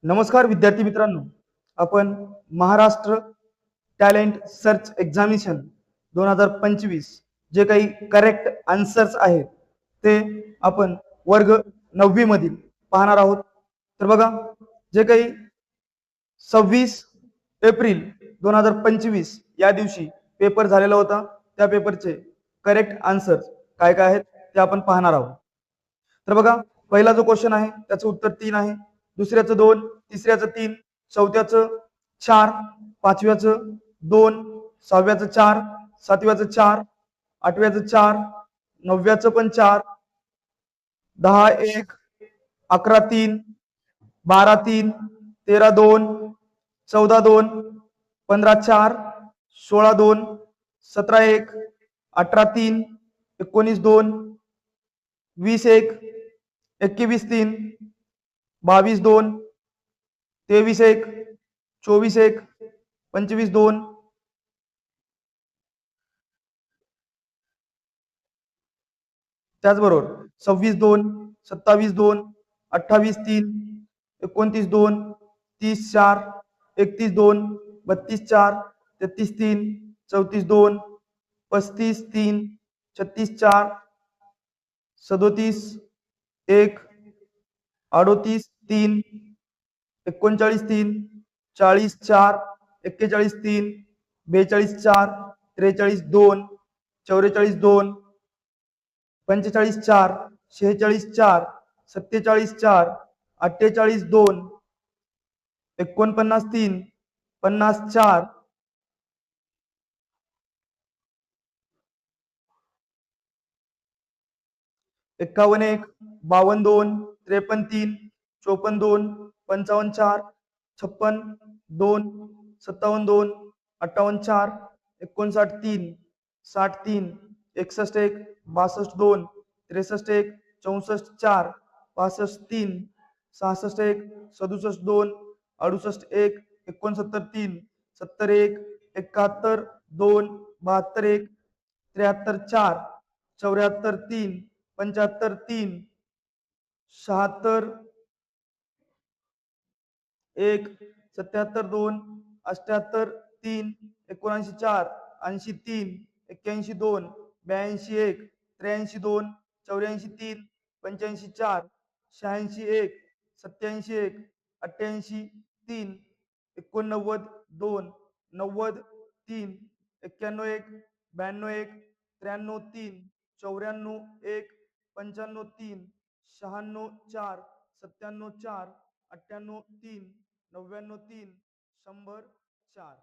नमस्कार विद्यार्थी मित्रांनो, आपण महाराष्ट्र टॅलेंट सर्च एक्झामिनेशन 2025 जे काही करेक्ट आन्सर्स आहेत ते आपण वर्ग 9वी मधील पाहणार आहोत. तर बघा, जे काही 26 एप्रिल 2025 या दिवशी पेपर झालेला होता, त्या पेपरचे करेक्ट आन्सर्स काय काय आहेत ते आपण पाहणार आहोत. तर बघा, पहिला जो क्वेश्चन आहे त्याचं उत्तर 3 आहे, दुसऱ्याचं 2, तिसऱ्याचं 3, चौथ्याचं 4, पाचव्याचं 2, सहाव्याचं 4, सातव्याचं 4, आठव्याचं 4, नवव्याचं पण 4, 10 1, 11 3, 12 3, 13 2, 14 2, 15 4, 16 2, 17 1, 18 3, 19 2, 20 1, 21 3, 22 2, 23 1, 24 1, 25 2, त्याचबरोबर 26 2, 27 2, 28 3, 29 2, 30 4, 31 2, 32 4, 33 3, 34 2, 35 3, 36 4, 37 1, 38 3, 39 3, 40 4, 41 3, 42 4, 43 2, 44 2, 45 4, 46 4, 47 4, 48 2, 49 3, 50 4, 51 1, 52 2, 53 3, 54 2, 55 4, 56 2, 57 2, 58 4, 59 3, 60 3, 61 1, 62 2, 63 1, 64 4, 65 3, 66 1, 67 2, 68 1, 69 3, 70 1, 71 2, 72 1, 73 4, 74 3, 75 3, 76 1, 77 2, 78 3, 79 4, 80 3, 81 2, 82 1, 83 2, 84 3, 85 4, 86 1, 87 1, 88 3, 89 2, 90 3, 91 1, 92 1, 93 3, 94 1, 95 3, 96 4, 97 4, 98 3, 99 3, 100 4.